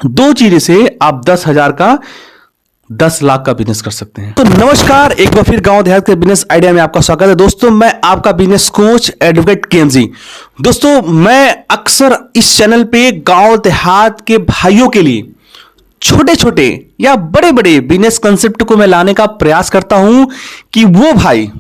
दो चीजें से आप 10,000 का 10 लाख का बिजनेस कर सकते हैं। तो नमस्कार, एक बार फिर गांव देहात के बिजनेस आइडिया में आपका स्वागत है। दोस्तों, मैं आपका बिजनेस कोच एडवोकेट केएमजी। दोस्तों, मैं अक्सर इस चैनल पे गांव देहात के भाइयों के लिए छोटे छोटे या बड़े बड़े बिजनेस कंसेप्ट को मैं लाने का प्रयास करता हूं कि वो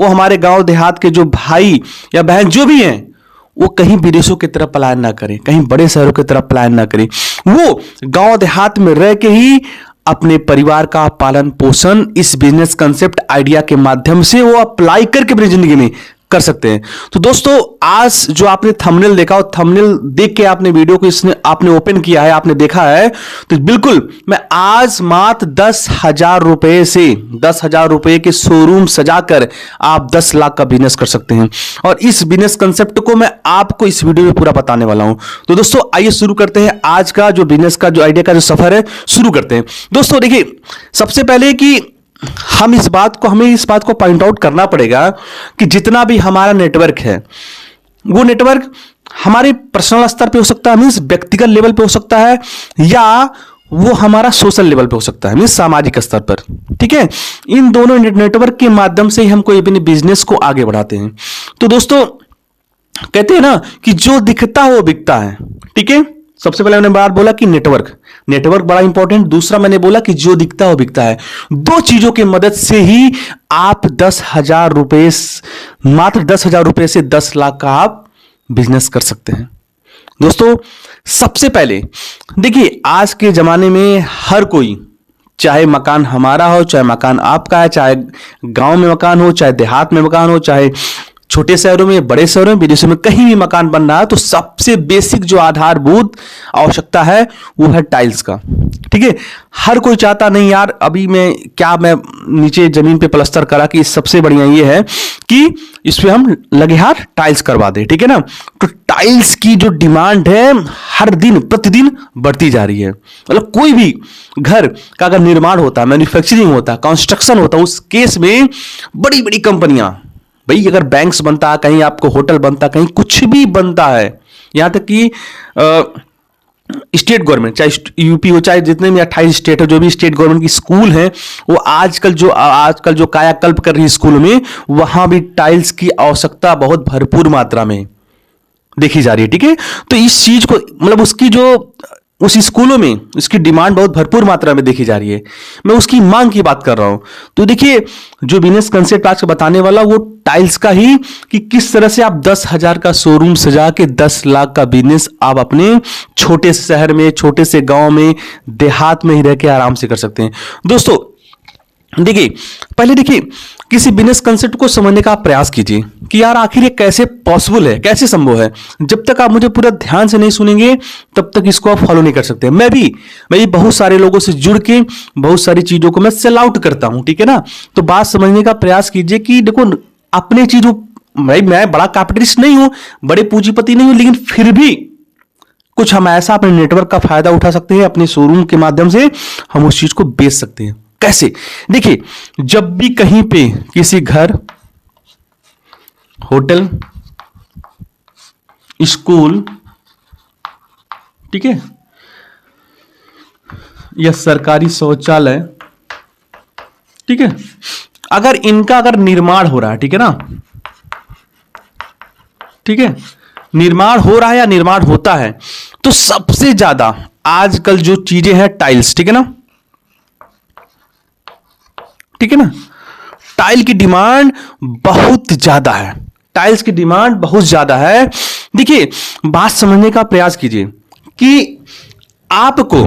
हमारे गांव देहात के जो भाई या बहन जो भी हैं, वो कहीं विदेशों की तरफ पलायन ना करें, कहीं बड़े शहरों की तरफ पलायन ना करें। वो गांव देहात में रह के ही अपने परिवार का पालन पोषण इस बिजनेस कंसेप्ट आइडिया के माध्यम से वो अप्लाई करके अपनी जिंदगी में कर सकते हैं। तो दोस्तों, आज जो आपने थंबनेल देखा, और थंबनेल देख के आपने वीडियो को आपने ओपन किया है, आपने देखा है, तो बिल्कुल मैं आज मात्र 10,000 रुपए से 10,000 रुपए के शोरूम सजाकर आप 10 लाख का बिजनेस कर सकते हैं। और इस बिजनेस कंसेप्ट को मैं आपको इस वीडियो में पूरा बताने वाला हूं। तो दोस्तों, आइए शुरू करते हैं आज का जो बिजनेस का जो आइडिया का जो सफर है, शुरू करते हैं। दोस्तों देखिए, सबसे पहले कि हमें इस बात को पॉइंट आउट करना पड़ेगा कि जितना भी हमारा नेटवर्क है, वो नेटवर्क हमारे पर्सनल स्तर पे हो सकता है, मींस व्यक्तिगत लेवल पे हो सकता है, या वो हमारा सोशल लेवल पे हो सकता है, मींस सामाजिक स्तर पर। ठीक है, इन दोनों नेटवर्क के माध्यम से ही हम कोई अपने बिजनेस को आगे बढ़ाते हैं। तो दोस्तों, कहते हैं ना कि जो दिखता है वो बिकता है। ठीक है, सबसे पहले मैंने बात बोला कि नेटवर्क बड़ा इंपॉर्टेंट। दूसरा मैंने बोला कि जो दिखता है वो बिकता है। दो चीजों की मदद से ही आप 10,000 रुपए, मात्र 10,000 रुपए से 10 लाख का आप बिजनेस कर सकते हैं। दोस्तों, सबसे पहले देखिए, आज के जमाने में हर कोई, चाहे मकान हमारा हो, चाहे मकान आपका है, चाहे गांव में मकान हो, चाहे देहात में मकान हो, चाहे छोटे शहरों में, बड़े शहरों में, विदेशों में, कहीं भी मकान बन रहा है, तो सबसे बेसिक जो आधारभूत आवश्यकता है वो है टाइल्स का। ठीक है, हर कोई चाहता नहीं यार, अभी मैं नीचे जमीन पे प्लास्टर करा कि सबसे बढ़िया ये है कि इस पे हम लगे हाथ टाइल्स करवा दें। ठीक है ना, तो टाइल्स की जो डिमांड है हर दिन प्रतिदिन बढ़ती जा रही है। मतलब कोई भी घर का अगर निर्माण होता है, मैन्युफैक्चरिंग होता है, कंस्ट्रक्शन होता है, उस केस में बड़ी बड़ी कंपनियां, भाई अगर बैंक्स बनता है, कहीं आपको होटल बनता है, कहीं कुछ भी बनता है, यहां तक कि स्टेट गवर्नमेंट, चाहे यूपी हो, चाहे जितने भी 28 स्टेट हो, जो भी स्टेट गवर्नमेंट की स्कूल हैं, वो आजकल जो कायाकल्प कर रही है स्कूल में, वहां भी टाइल्स की आवश्यकता बहुत भरपूर मात्रा में देखी जा रही है। ठीक है, तो इस चीज को, मतलब उस स्कूलों में इसकी डिमांड बहुत भरपूर मात्रा में देखी जा रही है। मैं उसकी मांग की बात कर रहा हूं। तो देखिए, जो बिजनेस कंसेप्ट आज बताने वाला वो टाइल्स का ही, कि किस तरह से आप 10,000 का शोरूम सजा के 10 लाख का बिजनेस आप अपने छोटे से शहर में, छोटे से गांव में, देहात में ही रह के आराम से कर सकते हैं। दोस्तों देखिए, पहले देखिए, किसी बिजनेस कंसेप्ट को समझने का आप प्रयास कीजिए कि यार आखिर ये कैसे पॉसिबल है, कैसे संभव है। जब तक आप मुझे पूरा ध्यान से नहीं सुनेंगे, तब तक इसको आप फॉलो नहीं कर सकते। मैं भी बहुत सारे लोगों से जुड़ के बहुत सारी चीजों को मैं सेल आउट करता हूं। ठीक है ना, तो बात समझने का प्रयास कीजिए कि देखो, अपने चीजों, मैं बड़ा कैपिटलिस्ट नहीं हूं, बड़े पूंजीपति नहीं हूं, लेकिन फिर भी कुछ हम ऐसा अपने नेटवर्क का फायदा उठा सकते हैं, अपने शोरूम के माध्यम से हम उस चीज को बेच सकते हैं। कैसे? देखिए, जब भी कहीं पे किसी घर, होटल, स्कूल, ठीक है, या सरकारी शौचालय, ठीक है, अगर इनका निर्माण हो रहा है, ठीक है ना, ठीक है, निर्माण हो रहा है या निर्माण होता है, तो सबसे ज्यादा आजकल जो चीजें हैं टाइल्स, ठीक है ना, ठीक है ना, टाइल की डिमांड बहुत ज्यादा है, टाइल्स की डिमांड बहुत ज्यादा है। देखिए, बात समझने का प्रयास कीजिए कि आपको,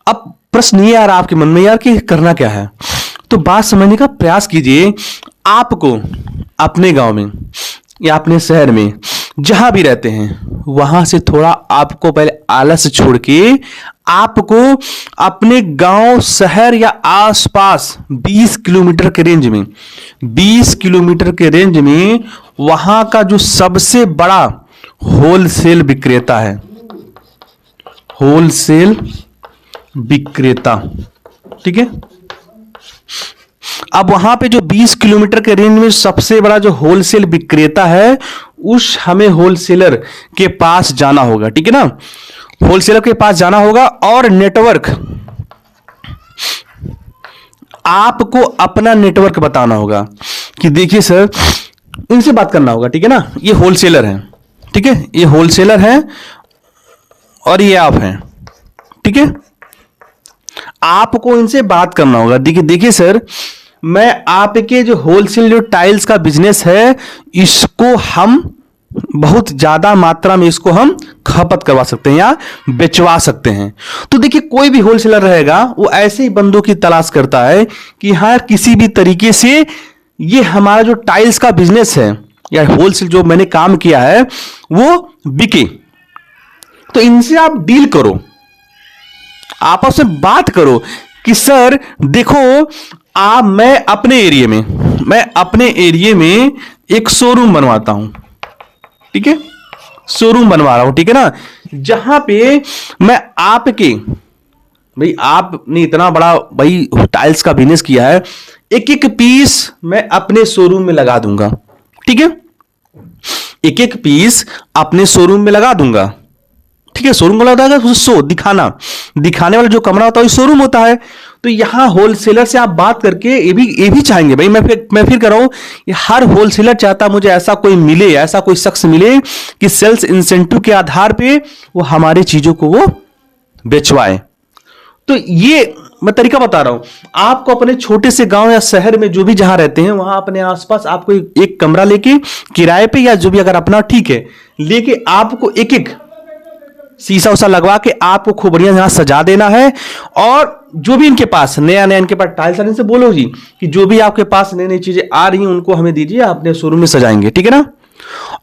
अब प्रश्न ये आ रहा आपके मन में यार कि करना क्या है, तो बात समझने का प्रयास कीजिए। आपको अपने गांव में या अपने शहर में जहां भी रहते हैं, वहां से थोड़ा आपको पहले आलस छोड़ के आपको अपने गांव, शहर या आसपास 20 किलोमीटर के रेंज में, 20 किलोमीटर के रेंज में वहां का जो सबसे बड़ा होलसेल विक्रेता है, होलसेल विक्रेता, ठीक है, अब वहां पे जो 20 किलोमीटर के रेंज में सबसे बड़ा जो होलसेल विक्रेता है, उस हमें होलसेलर के पास जाना होगा, ठीक है ना। होलसेलर के पास जाना होगा और नेटवर्क, आपको अपना नेटवर्क बताना होगा कि देखिए सर, इनसे बात करना होगा, ठीक है ना। ये होलसेलर है, ठीक है, ये होलसेलर है और ये आप हैं, ठीक है। आपको इनसे बात करना होगा। देखिए देखिए सर, मैं आपके जो होलसेल जो टाइल्स का बिजनेस है, इसको हम बहुत ज्यादा मात्रा में इसको हम खपत करवा सकते हैं या बेचवा सकते हैं। तो देखिए, कोई भी होलसेलर रहेगा वो ऐसे ही बंदों की तलाश करता है कि हाँ, किसी भी तरीके से ये हमारा जो टाइल्स का बिजनेस है या होलसेल जो मैंने काम किया है वो बिके। तो इनसे आप डील करो, आपस में बात करो कि सर देखो, मैं अपने एरिया में एक शोरूम बनवाता हूं, ठीक है, शोरूम बनवा रहा हूं, ठीक है ना, जहां पे मैं आपके, भाई आपने इतना बड़ा भाई टाइल्स का बिजनेस किया है, एक एक पीस मैं अपने शोरूम में लगा दूंगा, ठीक है, एक एक पीस अपने शोरूम में लगा दूंगा, ठीक है। शोरूम को लगाएगा तो शो दिखाने वाला जो कमरा होता है शोरूम होता है। तो यहां होलसेलर से आप बात करके ये भी चाहेंगे भाई, मैं फिर कर रहा हूं, हर होलसेलर चाहता मुझे ऐसा कोई मिले, ऐसा कोई शख्स मिले कि सेल्स इंसेंटिव के आधार पे वो हमारी चीजों को वो बेचवाए। तो ये मैं तरीका बता रहा हूं आपको, अपने छोटे से गांव या शहर में जो भी जहां रहते हैं वहां अपने आसपास आपको एक कमरा लेके किराए पे या जो भी अगर अपना, ठीक है, लेके आपको एक एक शीशा उसा लगवा के आपको खूब बढ़िया यहां सजा देना है। और जो भी इनके पास नया इनके पास टाइल्स आ रही, इनसे बोलो जी कि जो भी आपके पास नई नई चीजें आ रही हैं उनको हमें दीजिए, अपने शोरूम में सजाएंगे, ठीक है ना।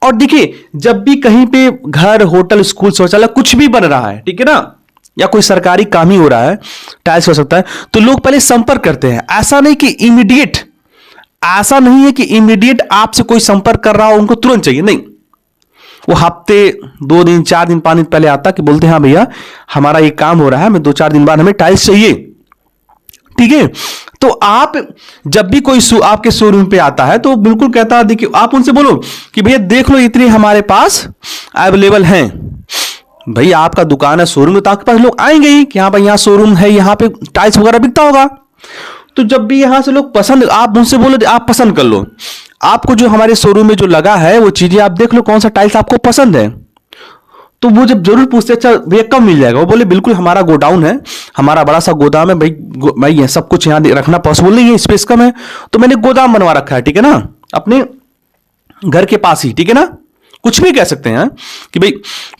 और देखिए, जब भी कहीं पे घर, होटल, स्कूल, शौचालय कुछ भी बन रहा है, ठीक है ना, या कोई सरकारी काम ही हो रहा है, टाइल्स हो सकता है, तो लोग पहले संपर्क करते हैं। ऐसा नहीं है कि इमीडिएट आपसे कोई संपर्क कर रहा हो उनको तुरंत चाहिए, नहीं। वो हफ्ते 2 दिन 4 दिन 5 दिन पहले आता कि बोलते हैं हाँ भैया हमारा ये काम हो रहा है, मैं 2-4 दिन बाद हमें टाइल्स चाहिए, ठीक है। तो आप जब भी कोई आपके शोरूम पे आता है तो बिल्कुल कहता है, देखिए आप उनसे बोलो कि भैया देख लो इतने हमारे पास अवेलेबल हैं। भाई आपका दुकान है, शोरूम है, तो आपके पास लोग आएंगे ही कि हाँ भाई यहाँ शोरूम है, यहाँ पे टाइल्स वगैरह बिकता होगा। तो जब भी यहां से लोग पसंद, आप उनसे बोलो आप पसंद कर लो, आपको जो हमारे शोरूम में जो लगा है वो चीजें आप देख लो, कौन सा टाइल्स आपको पसंद है। तो वो जब जरूर पूछते अच्छा भैया कब मिल जाएगा, वो बोले बिल्कुल हमारा गोडाउन है, हमारा बड़ा सा गोदाम है भाई ये सब कुछ यहाँ रखना पॉसिबल नहीं है, स्पेस कम है, तो मैंने गोदाम बनवा रखा है, ठीक है ना, अपने घर के पास ही, ठीक है ना। कुछ भी कह सकते हैं कि भाई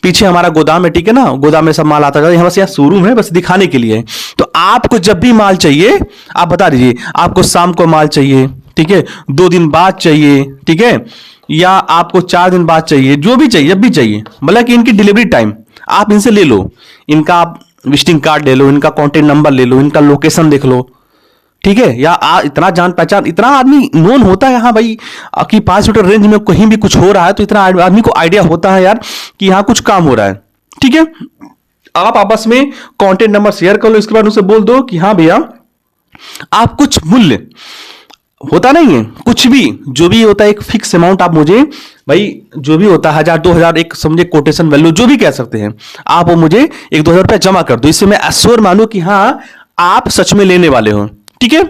पीछे हमारा गोदाम है, ठीक है ना, गोदाम में सब माल आता है, बस यहाँ शोरूम है, बस दिखाने के लिए। तो आपको जब भी माल चाहिए आप बता दीजिए, आपको शाम को माल चाहिए, ठीक है, 2 दिन बाद चाहिए, ठीक है, या आपको 4 दिन बाद चाहिए, जो भी चाहिए जब भी चाहिए, मतलब कि इनकी डिलीवरी टाइम आप इनसे ले लो, इनका आप विजिटिंग कार्ड ले लो, इनका कॉन्टेक्ट नंबर ले लो, इनका लोकेशन देख लो, ठीक है। या इतना जान पहचान, इतना आदमी नोन होता है यहाँ भाई कि 5 मीटर रेंज में कहीं भी कुछ हो रहा है तो इतना आदमी को आइडिया होता है यार कि यहाँ कुछ काम हो रहा है, ठीक है। आप आपस में कॉन्टेक्ट नंबर शेयर कर लो, इसके बाद उनसे बोल दो कि हाँ भैया आप कुछ मूल्य होता नहीं है, कुछ भी जो भी होता है एक फिक्स अमाउंट आप मुझे, भाई जो भी होता है 1000-2000 एक समझे कोटेशन वैल्यू जो भी कह सकते हैं, आप वो मुझे 1-2000 रुपया जमा कर दो, इससे मैं एश्योर मानूं कि हाँ आप सच में लेने वाले हो, ठीक है।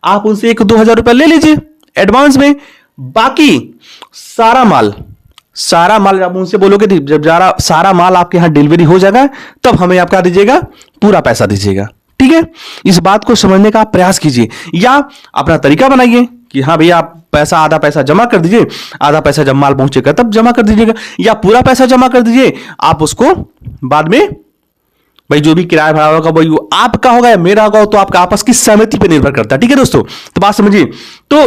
आप उनसे 1-2000 रुपया ले लीजिए एडवांस में, बाकी सारा माल आप उनसे बोलोगे जब सारा माल आपके यहां डिलीवरी हो जाएगा तब हमें आप क्या दीजिएगा, पूरा पैसा दीजिएगा, ठीक है। इस बात को समझने का आप प्रयास कीजिए, या अपना तरीका बनाइए कि हाँ भैया आप पैसा, आधा पैसा जमा कर दीजिए, आधा पैसा जब माल पहुंचेगा तब जमा कर दीजिएगा, या पूरा पैसा जमा कर दीजिए, आप उसको बाद में भाई जो भी किराया भाड़ा होगा भाई वो आपका होगा या मेरा होगा, तो आपका आपस की सहमति पर निर्भर करता है, ठीक है दोस्तों। तो बात समझिए। तो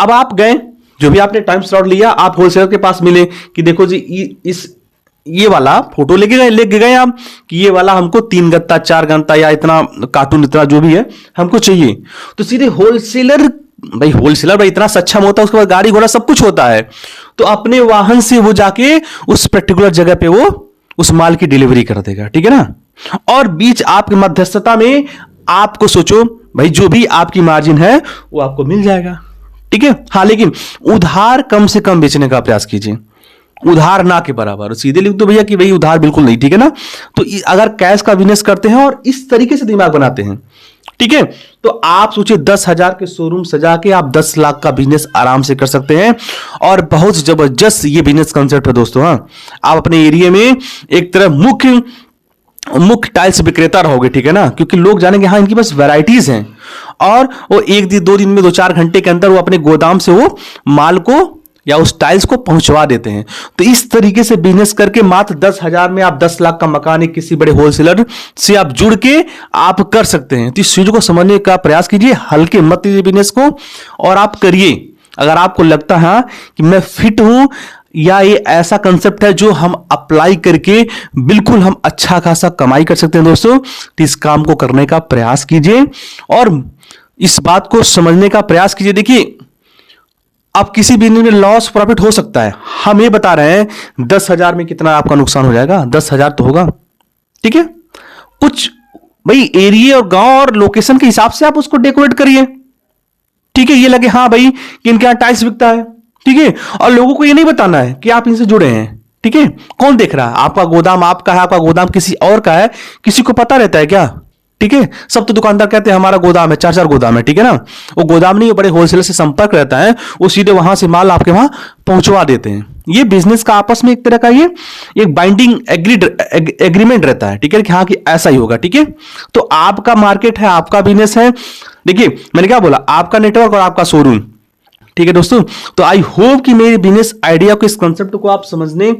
अब आप गए, जो भी आपने टाइम स्लॉट लिया, आप होलसेलर के पास मिले कि देखो जी ये वाला फोटो लेके गए आप कि ये वाला हमको 3 गत्ता 4 गत्ता या इतना कार्टून इतना जो भी है हमको चाहिए। तो सीधे होलसेलर भाई इतना सक्षम होता है, उसके बाद गाड़ी घोड़ा सब कुछ होता है, तो अपने वाहन से वो जाके उस पर्टिकुलर जगह पे वो उस माल की डिलीवरी कर देगा, ठीक है ना। और बीच आपकी मध्यस्थता में आपको सोचो भाई जो भी आपकी मार्जिन है वो आपको मिल जाएगा, ठीक है। हाँ लेकिन उधार कम से कम बेचने का प्रयास कीजिए, उधार ना के बराबर, सीधे लिख दो भैया कि भाई उधार बिल्कुल नहीं, ठीक है ना। तो अगर कैश का बिजनेस करते हैं और इस तरीके से दिमाग बनाते हैं, ठीक है, तो आप सोचिए 10,000 के शोरूम सजा के आप 10 लाख का बिजनेस आराम से कर सकते हैं। और बहुत जबरदस्त ये बिजनेस कंसेप्ट है दोस्तों। हाँ, आप अपने एरिया में एक तरह मुख्य टाइल्स विक्रेता रहोगे, ठीक है ना, क्योंकि लोग जानेंगे हाँ इनके पास वैरायटीज हैं, और वो एक दिन 2 दिन में 2-4 घंटे के अंदर वो अपने गोदाम से वो माल को या उस टाइल्स को पहुंचवा देते हैं। तो इस तरीके से बिजनेस करके मात्र 10,000 में आप 10 लाख का मकान एक किसी बड़े होलसेलर से आप जुड़ के आप कर सकते हैं। तो इस चीज को समझने का प्रयास कीजिए, हल्के मत लीजिए बिजनेस को और आप करिए। अगर आपको लगता है कि मैं फिट हूं या ये ऐसा कंसेप्ट है जो हम अप्लाई करके बिल्कुल हम अच्छा खासा कमाई कर सकते हैं दोस्तों, तो इस काम को करने का प्रयास कीजिए और इस बात को समझने का प्रयास कीजिए। देखिए, अब किसी बिजनेस में लॉस प्रॉफिट हो सकता है, हम ये बता रहे हैं 10,000 में कितना आपका नुकसान हो जाएगा, 10,000 तो होगा, ठीक है। कुछ भाई एरिया और गांव और लोकेशन के हिसाब से आप उसको डेकोरेट करिए, ठीक है। ये लगे हाँ भाई कि इनके यहां टाइल्स बिकता है, ठीक है, और लोगों को ये नहीं बताना है कि आप इनसे जुड़े हैं, ठीक है। कौन देख रहा है? आपका गोदाम आपका है, आपका गोदाम किसी और का है, किसी को पता रहता है क्या? ठीक है, सब तो दुकानदार कहते हैं हमारा गोदाम है, 4-4 गोदाम है, ठीक है ना। वो गोदाम नहीं, वो बड़े होलसेलर से संपर्क रहता है, वो सीधे वहां से माल आपके वहां पहुंचवा देते हैं। ये बिजनेस का आपस में एक तरह का ये एक बाइंडिंग एग्रीमेंट रहता है, ठीक है, कि हाँ कि ऐसा ही होगा, ठीक है। तो आपका मार्केट है, आपका बिजनेस है। देखिए मैंने क्या बोला, आपका नेटवर्क और आपका शोरूम, ठीक है दोस्तों। तो आई होप कि मेरे बिजनेस आइडिया को, इस कंसेप्ट को आप समझने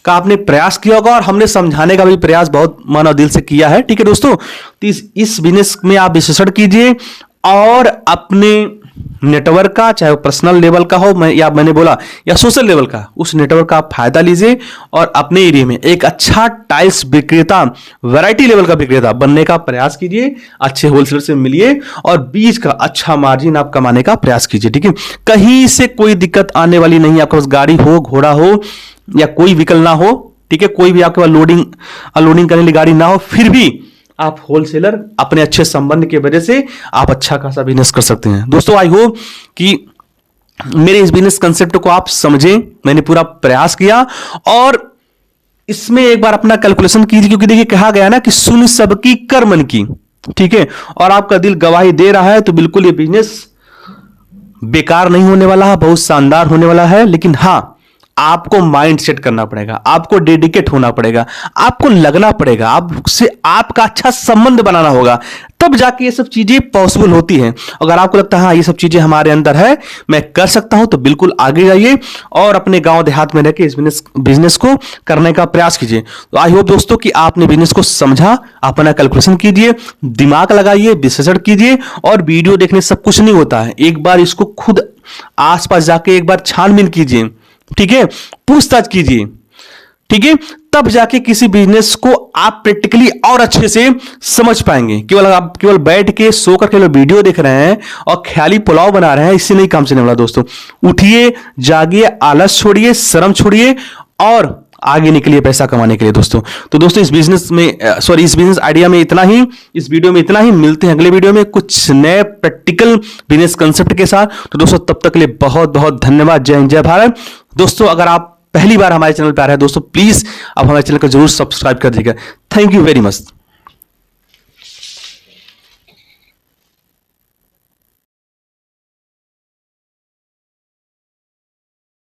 का आपने प्रयास किया होगा और हमने समझाने का भी प्रयास बहुत मन और दिल से किया है, ठीक है दोस्तों। तो इस बिजनेस में आप विश्लेषण कीजिए और अपने नेटवर्क का, चाहे वो पर्सनल लेवल का हो या मैंने बोला या सोशल लेवल का, उस नेटवर्क का आप फायदा लीजिए और अपने एरिया में एक अच्छा टाइल्स विक्रेता, वैरायटी लेवल का विक्रेता बनने का प्रयास कीजिए। अच्छे होलसेलर से मिलिए और बीच का अच्छा मार्जिन आप कमाने का प्रयास कीजिए, ठीक है। कहीं से कोई दिक्कत आने वाली नहीं है, आपके पास गाड़ी हो, घोड़ा हो या कोई व्हीकल ना हो, ठीक है, कोई भी आपके पास लोडिंग अनलोडिंग करने वाली गाड़ी ना हो, फिर भी आप होलसेलर अपने अच्छे संबंध की वजह से आप अच्छा खासा बिजनेस कर सकते हैं। दोस्तों आई होप कि मेरे इस बिजनेस कंसेप्ट को आप समझें, मैंने पूरा प्रयास किया और इसमें एक बार अपना कैलकुलेशन कीजिए, क्योंकि देखिए कहा गया ना कि सुन सबकी कर मन की, ठीक है, और आपका दिल गवाही दे रहा है, तो बिल्कुल ये बिजनेस बेकार नहीं होने वाला है, बहुत शानदार होने वाला है। लेकिन हां, आपको माइंड सेट करना पड़ेगा, आपको डेडिकेट होना पड़ेगा, आपको लगना पड़ेगा, आपसे आपका अच्छा संबंध बनाना होगा, तब जाके ये सब चीजें पॉसिबल होती हैं। अगर आपको लगता है हाँ ये सब चीजें हमारे अंदर है, मैं कर सकता हूं, तो बिल्कुल आगे जाइए और अपने गांव देहात में रहकर इस बिजनेस को करने का प्रयास कीजिए। तो आई होप दोस्तों कि आपने बिजनेस को समझा, अपना कैलकुलेशन कीजिए, दिमाग लगाइए, विश्लेषण कीजिए। और वीडियो देखने सब कुछ नहीं होता है, एक बार इसको खुद आसपास जाके एक बार छानबीन कीजिए, ठीक है, पूछताछ कीजिए, ठीक है, तब जाके किसी बिजनेस को आप प्रैक्टिकली और अच्छे से समझ पाएंगे। केवल बैठ के सो कर केवल वीडियो देख रहे हैं और ख्याली पुलाव बना रहे हैं, इससे नहीं काम चलने वाला दोस्तों। उठिए, जागिए, आलस छोड़िए, शर्म छोड़िए और आगे निकलिए पैसा कमाने के लिए दोस्तों। तो दोस्तों इस बिजनेस आइडिया में इतना ही, इस वीडियो में इतना ही। मिलते हैं अगले वीडियो में कुछ नए प्रैक्टिकल बिजनेस कंसेप्ट के साथ। तो दोस्तों तब तक के लिए बहुत बहुत धन्यवाद। जय हिंद, जय भारत। दोस्तों अगर आप पहली बार हमारे चैनल पर आ रहे हैं दोस्तों, प्लीज आप हमारे चैनल को जरूर सब्सक्राइब कर दीजिएगा। Thank you very much.